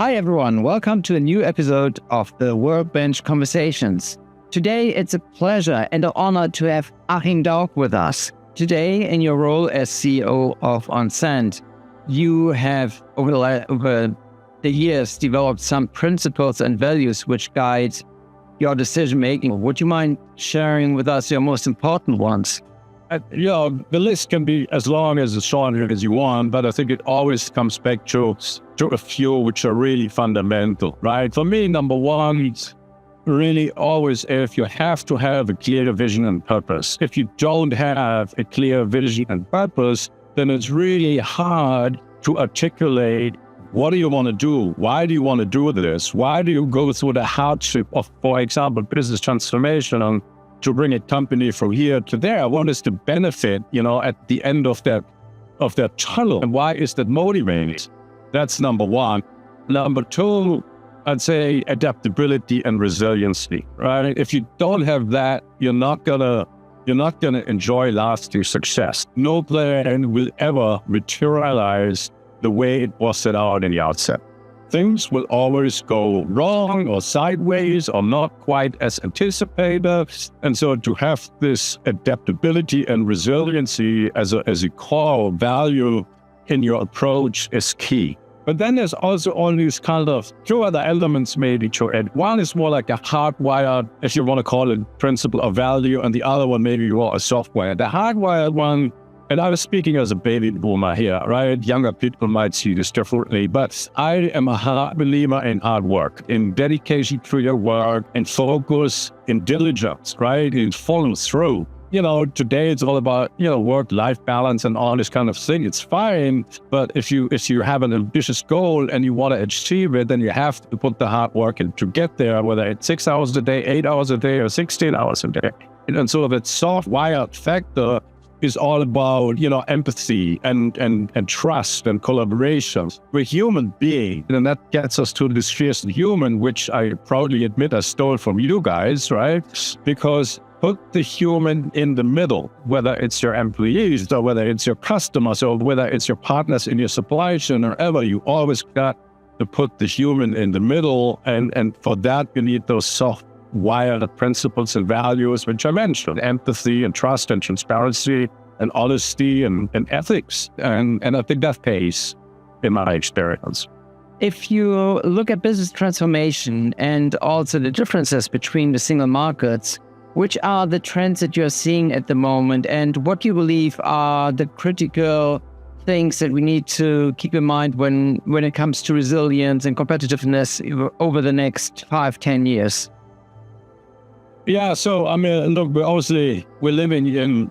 Hi everyone, welcome to a new episode of the Workbench Conversations. Today it's a pleasure and an honor to have Achim Daub with us. Today, in your role as CEO of Onsend, you have over the years developed some principles and values which guide your decision making. Would you mind sharing with us your most important ones? The list can be as long as short as you want, but I think it always comes back to a few which are really fundamental, right? For me, number one, it's really always if you have to have a clear vision and purpose. If you don't have a clear vision and purpose, then it's really hard to articulate what do you want to do? Why do you want to do this? Why do you go through the hardship of, for example, business transformation to bring a company from here to there? What is the benefit, at the end of that tunnel? And why is that motivating? That's number one. Number two, I'd say adaptability and resiliency, right? If you don't have that, you're not gonna enjoy lasting success. No plan will ever materialize the way it was set out in the outset. Things will always go wrong or sideways or not quite as anticipated. And so to have this adaptability and resiliency as a core value in your approach is key. But then there's also all these kind of two other elements maybe to it. One is more like a hardwired, if you want to call it, principle of value, and the other one maybe more a software. The hardwired one, and I was speaking as a baby boomer here, right? Younger people might see this differently, but I am a hard believer in hard work, in dedication to your work, and focus, in diligence, right? In follow through. Today it's all about, work-life balance and all this kind of thing. It's fine, but if you have an ambitious goal and you want to achieve it, then you have to put the hard work in to get there, whether it's 6 hours a day, 8 hours a day, or 16 hours a day. And so that soft-wired factor is all about, empathy and trust and collaboration. We're human beings, and that gets us to this fierce human, which I proudly admit I stole from you guys, right? Because put the human in the middle, whether it's your employees or whether it's your customers or whether it's your partners in your supply chain or ever, you always got to put the human in the middle. And for that, you need those soft wired principles and values, which I mentioned: empathy and trust and transparency and honesty and ethics. And I think that pays in my experience. If you look at business transformation and also the differences between the single markets, which are the trends that you're seeing at the moment, and what you believe are the critical things that we need to keep in mind when it comes to resilience and competitiveness over the next 5-10 years? Yeah, so look, we're living in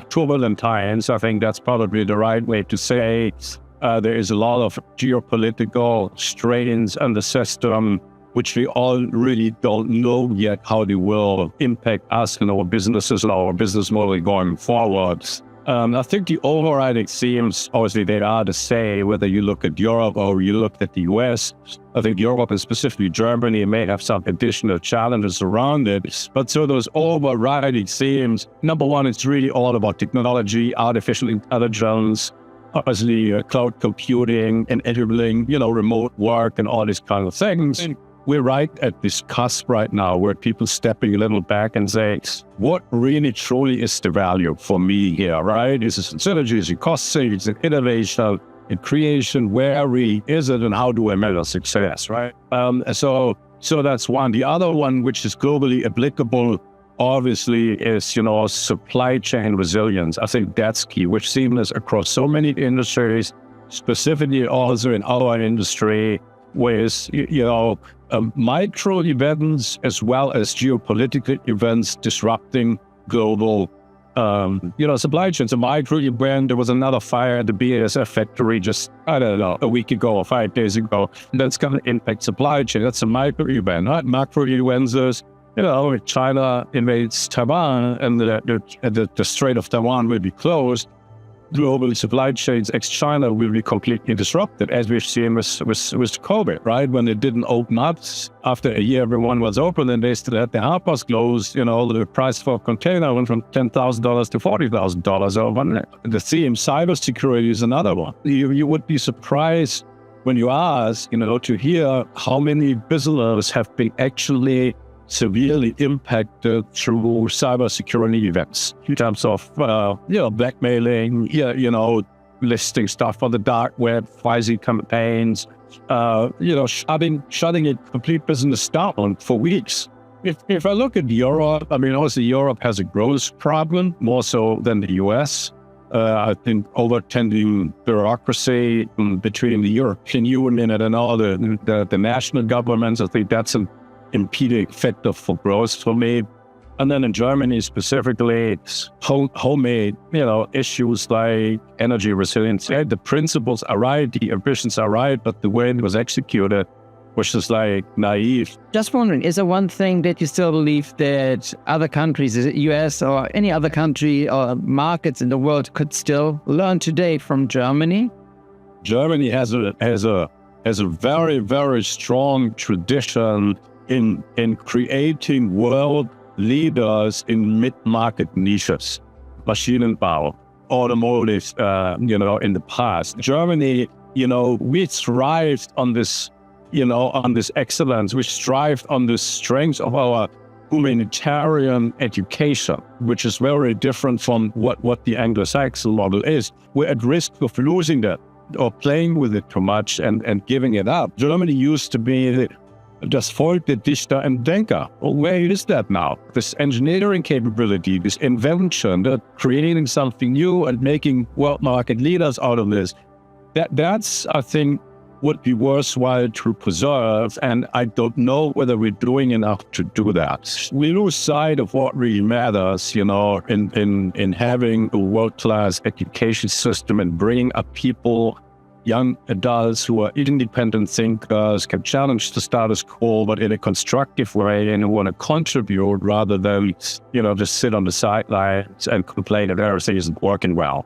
turbulent times. I think that's probably the right way to say. There is a lot of geopolitical strains on the system, which we all really don't know yet how they will impact us and our businesses and our business model going forward. I think the overriding themes, obviously, they are the same, whether you look at Europe or you look at the US. I think Europe and specifically Germany may have some additional challenges around it. But so those overriding themes, number one, it's really all about technology, artificial intelligence, obviously cloud computing and enabling, remote work and all these kind of things. And we're right at this cusp right now where people stepping a little back and say, what really truly is the value for me here, right? Is it synergies and cost savings and innovation and creation? Where really is it and how do I measure success, right? So that's one. The other one, which is globally applicable, obviously, is, supply chain resilience. I think that's key, which seems across so many industries, specifically also in our industry, with, micro events as well as geopolitical events disrupting global, supply chains. A micro event, there was another fire at the BASF factory just, a week ago or 5 days ago. That's going to impact supply chain. That's a micro event, right? Macro events is, China invades Taiwan and the Strait of Taiwan will be closed. Global supply chains ex-China will be completely disrupted, as we've seen with COVID, right? When it didn't open up, after a year everyone was open and they still had their harbors closed, the price for a container went from $10,000 to $40,000 over. The theme, cybersecurity, is another one. You would be surprised when you ask, to hear how many businesses have been actually severely impacted through cybersecurity events in terms of, blackmailing, listing stuff on the dark web, phishing campaigns, shutting a complete business down for weeks. If I look at Europe, obviously Europe has a growth problem more so than the US. I think overtending bureaucracy between the European Union and all the national governments, I think that's an impeding factor for growth for me. And then in Germany specifically, it's homemade, issues like energy resilience. Yeah, the principles are right, the ambitions are right, but the way it was executed was just like naive. Just wondering, is there one thing that you still believe that other countries, is it US or any other country or markets in the world, could still learn today from Germany? Germany has a very, very strong tradition in creating world leaders in mid-market niches, Maschinenbau, automotive, in the past. Germany, we thrived on this, on this excellence. We thrived on the strength of our humanitarian education, which is very different from what the Anglo-Saxon model is. We're at risk of losing that or playing with it too much and giving it up. Germany used to be das Volk der Dichter and Denker. Well, where is that now? This engineering capability, this invention, that creating something new and making world market leaders out of this, that's, I think, would be worthwhile to preserve. And I don't know whether we're doing enough to do that. We lose sight of what really matters, in having a world-class education system and bringing up people, young adults who are independent thinkers, can challenge the status quo, but in a constructive way, and who want to contribute rather than, just sit on the sidelines and complain that everything isn't working well.